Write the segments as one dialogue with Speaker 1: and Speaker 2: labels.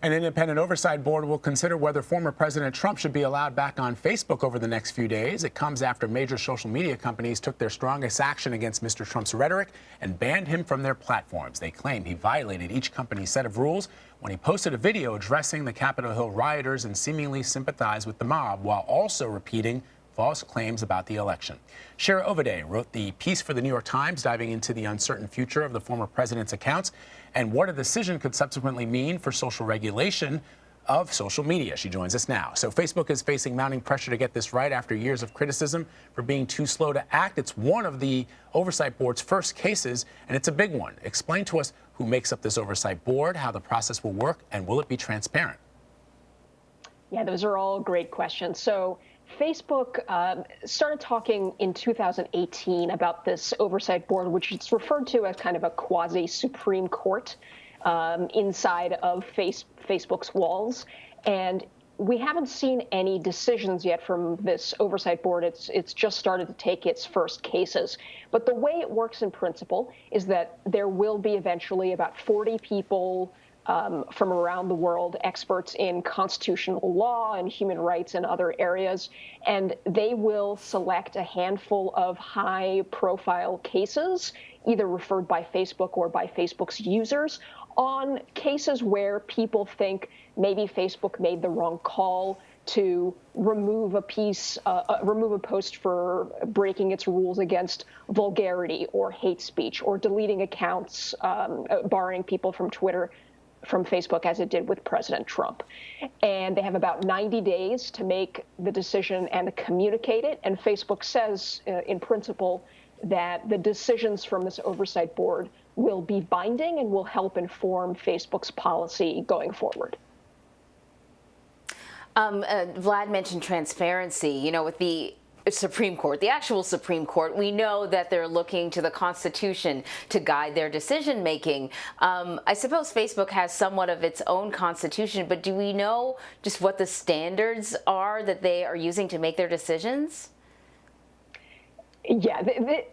Speaker 1: An independent oversight board will consider whether former President Trump should be allowed back on Facebook over the next few days. It comes after major social media companies took their strongest action against Mr. Trump's rhetoric and banned him from their platforms. They claim he violated each company's set of rules when he posted a video addressing the Capitol Hill rioters and seemingly sympathized with the mob while also repeating false claims about the election. Shira Ovide wrote the piece for the New York Times, diving into the uncertain future of the former president's accounts and what a decision could subsequently mean for social regulation of social media. She joins us now. So Facebook is facing mounting pressure to get this right after years of criticism for being too slow to act. It's one of the oversight board's first cases, and it's a big one. Explain to us who makes up this oversight board, how the process will work, and will it be transparent?
Speaker 2: Yeah, those are all great questions. So Facebook started talking in 2018 about this oversight board, which is referred to as kind of a quasi-Supreme Court inside of Facebook's walls. And we haven't seen any decisions yet from this oversight board. It's just started to take its first cases. But the way it works in principle is that there will be eventually about 40 people from around the world, experts in constitutional law and human rights and other areas, and they will select a handful of high-profile cases, either referred by Facebook or by Facebook's users, on cases where people think maybe Facebook made the wrong call to remove remove a post for breaking its rules against vulgarity or hate speech, or deleting accounts, barring people from Twitter, from Facebook, as it did with President Trump. And they have about 90 days to make the decision and communicate it. And Facebook says, in principle, that the decisions from this oversight board will be binding and will help inform Facebook's policy going forward.
Speaker 3: Vlad mentioned transparency. You know, with the Supreme Court, the actual Supreme Court, we know that they're looking to the Constitution to guide their decision making. I suppose Facebook has somewhat of its own Constitution, but do we know just what the standards are that they are using to make their decisions?
Speaker 2: Yeah,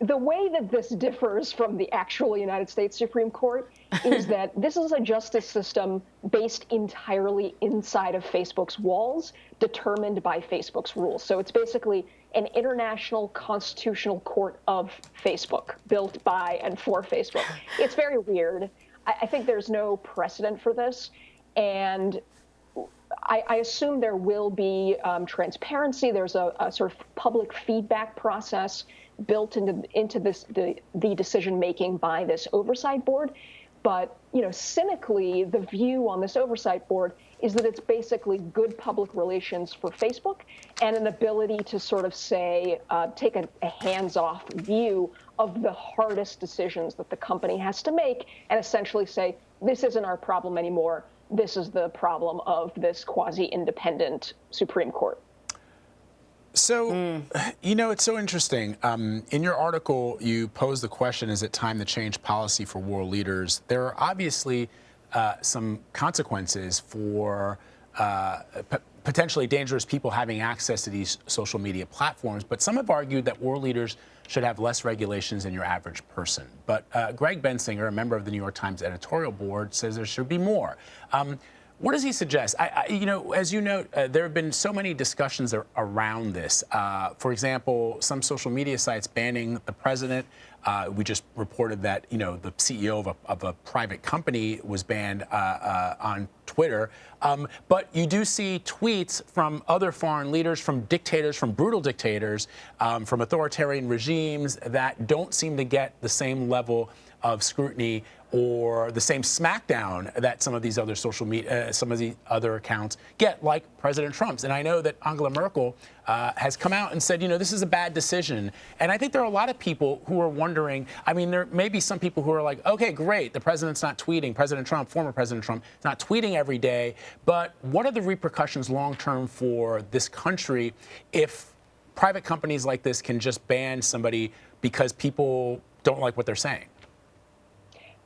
Speaker 2: the way that this differs from the actual United States Supreme Court is that this is a justice system based entirely inside of Facebook's walls, determined by Facebook's rules. So it's basically an international constitutional court of Facebook, built by and for Facebook. It's very weird. I think there's no precedent for this, and I assume there will be transparency. There's a sort of public feedback process built into the decision making by this oversight board. But cynically, the view on this oversight board is that it's basically good public relations for Facebook and an ability to sort of say, take a hands-off view of the hardest decisions that the company has to make, and essentially say, this isn't our problem anymore. This is the problem of this quasi-independent Supreme Court.
Speaker 1: So, it's so interesting. In your article, you pose the question, is it time to change policy for world leaders? There are obviously some consequences for potentially dangerous people having access to these social media platforms, but some have argued that world leaders should have less regulations than your average person. But Greg Bensinger, a member of the New York Times editorial board, says there should be more. What does he suggest? As you note, there have been so many discussions around this. For example, some social media sites banning the president. We just reported that, the CEO of a private company was banned on Twitter. But you do see tweets from other foreign leaders, from dictators, from brutal dictators, from authoritarian regimes that don't seem to get the same level of scrutiny or the same smackdown that some of these other social media, some of the other accounts get, like President Trump's. And I know that Angela Merkel has come out and said, this is a bad decision. And I think there are a lot of people who are wondering, there may be some people who are like, okay, great, the president's not tweeting, President Trump, former President Trump, is not tweeting every day, but what are the repercussions long-term for this country if private companies like this can just ban somebody because people don't like what they're saying?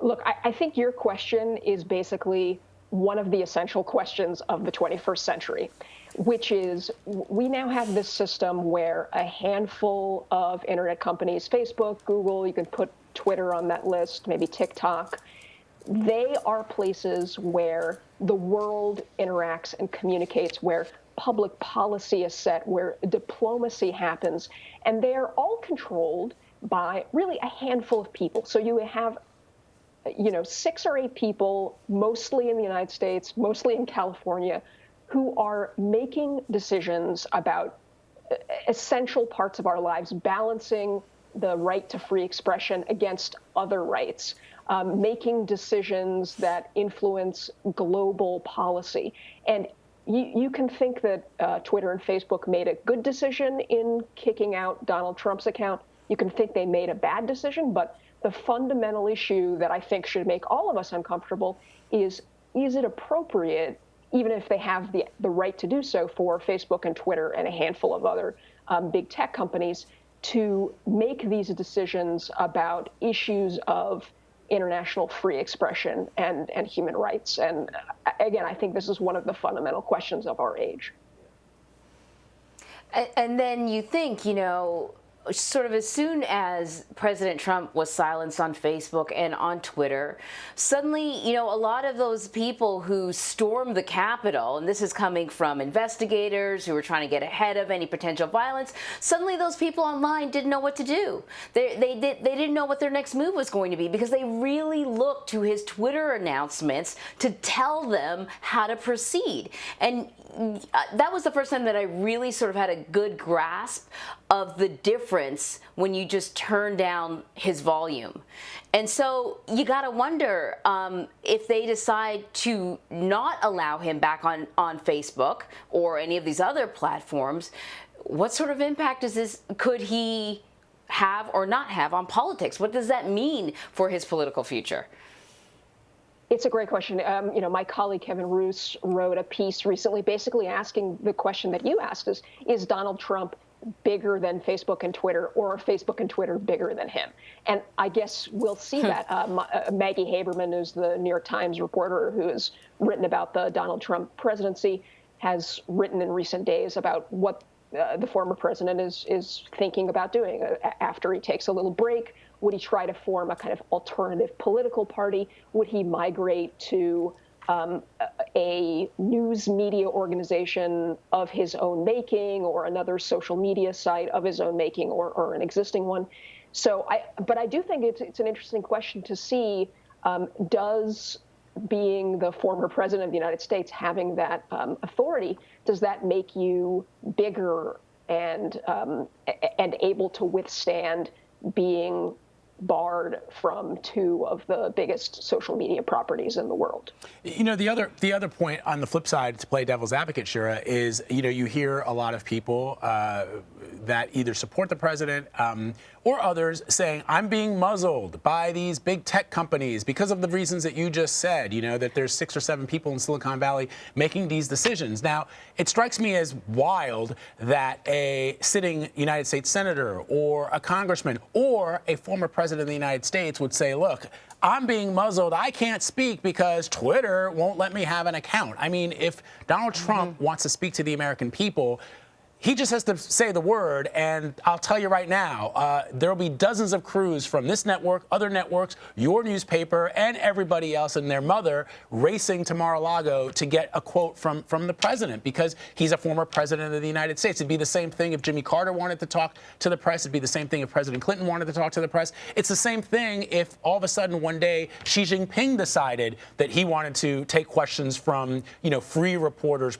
Speaker 2: Look, I think your question is basically one of the essential questions of the 21st century, which is we now have this system where a handful of internet companies, Facebook, Google, you can put Twitter on that list, maybe TikTok, they are places where the world interacts and communicates, where public policy is set, where diplomacy happens, and they are all controlled by really a handful of people. So you have 6 or 8 people, mostly in the United States, mostly in California, who are making decisions about essential parts of our lives, balancing the right to free expression against other rights, making decisions that influence global policy. And you can think that Twitter and Facebook made a good decision in kicking out Donald Trump's account. You can think they made a bad decision, but the fundamental issue that I think should make all of us uncomfortable is it appropriate, even if they have the right to do so, for Facebook and Twitter and a handful of other big tech companies to make these decisions about issues of international free expression and human rights? And again, I think this is one of the fundamental questions of our age.
Speaker 3: And then you think, sort of as soon as President Trump was silenced on Facebook and on Twitter, suddenly, a lot of those people who stormed the Capitol, and this is coming from investigators who were trying to get ahead of any potential violence, suddenly those people online didn't know what to do. They didn't know what their next move was going to be, because they really looked to his Twitter announcements to tell them how to proceed. And that was the first time that I really sort of had a good grasp of the difference when you just turn down his volume. And so you got to wonder if they decide to not allow him back on Facebook or any of these other platforms, what sort of impact could he have or not have on politics? What does that mean for his political future?
Speaker 2: It's a great question. My colleague Kevin Roos wrote a piece recently basically asking the question that you asked, is Donald Trump bigger than Facebook and Twitter, or are Facebook and Twitter bigger than him? And I guess we'll see that. Maggie Haberman, who's the New York Times reporter who has written about the Donald Trump presidency, has written in recent days about what the former president is thinking about doing after he takes a little break. Would he try to form a kind of alternative political party? Would he migrate to a news media organization of his own making, or another social media site of his own making, or an existing one? But I do think it's an interesting question to see, does being the former president of the United States, having that authority, does that make you bigger and able to withstand being barred from 2 of the biggest social media properties in the world?
Speaker 1: The other point on the flip side, to play devil's advocate, Shira, is you hear a lot of people that either support the president or others saying, I'm being muzzled by these big tech companies because of the reasons that you just said, that there's 6 or 7 people in Silicon Valley making these decisions. Now, it strikes me as wild that a sitting United States senator or a congressman or a former president of the United States would say, look, I'm being muzzled. I can't speak because Twitter won't let me have an account. I mean, if Donald Trump wants to speak to the American people, he just has to say the word, and I'll tell you right now, there will be dozens of crews from this network, other networks, your newspaper, and everybody else and their mother racing to Mar-a-Lago to get a quote from the president, because he's a former president of the United States. It'd be the same thing if Jimmy Carter wanted to talk to the press. It'd be the same thing if President Clinton wanted to talk to the press. It's the same thing if all of a sudden one day Xi Jinping decided that he wanted to take questions from, free reporters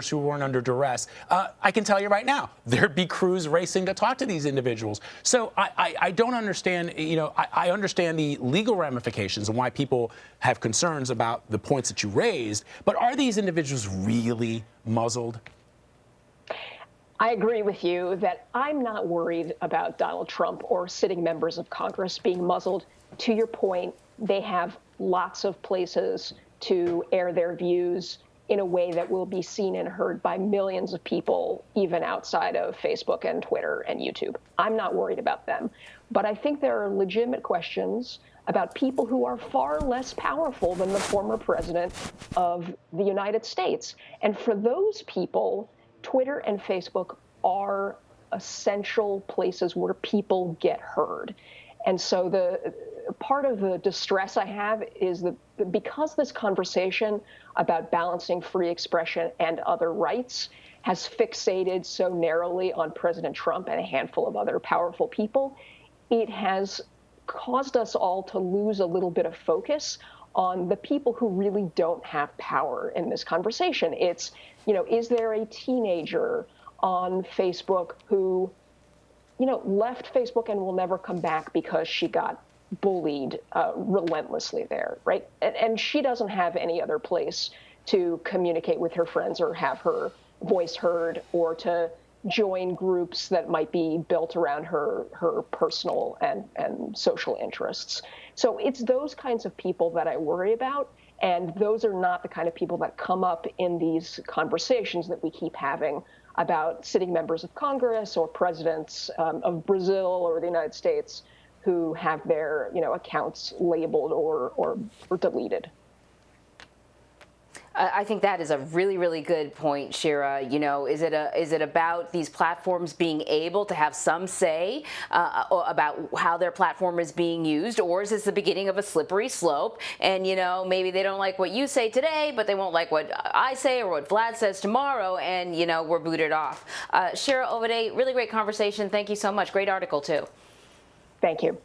Speaker 1: who weren't under duress. I can tell you right now, there'd be crews racing to talk to these individuals. So I don't understand, I understand the legal ramifications and why people have concerns about the points that you raised, but are these individuals really muzzled?
Speaker 2: I agree with you that I'm not worried about Donald Trump or sitting members of Congress being muzzled. To your point, they have lots of places to air their views in a way that will be seen and heard by millions of people, even outside of Facebook and Twitter and YouTube. I'm not worried about them. But I think there are legitimate questions about people who are far less powerful than the former president of the United States. And for those people, Twitter and Facebook are essential places where people get heard. And so part of the distress I have is that because this conversation about balancing free expression and other rights has fixated so narrowly on President Trump and a handful of other powerful people, it has caused us all to lose a little bit of focus on the people who really don't have power in this conversation. It's, is there a teenager on Facebook who, left Facebook and will never come back because she got bullied relentlessly there, right? And she doesn't have any other place to communicate with her friends or have her voice heard or to join groups that might be built around her personal and social interests. So it's those kinds of people that I worry about. And those are not the kind of people that come up in these conversations that we keep having about sitting members of Congress or presidents of Brazil or the United States who have their accounts labeled or deleted.
Speaker 3: I think that is a really, really good point, Shira. Is it about these platforms being able to have some say about how their platform is being used, or is this the beginning of a slippery slope? And maybe they don't like what you say today, but they won't like what I say or what Vlad says tomorrow, and we're booted off. Shira Ovide, really great conversation. Thank you so much. Great article too.
Speaker 2: Thank you.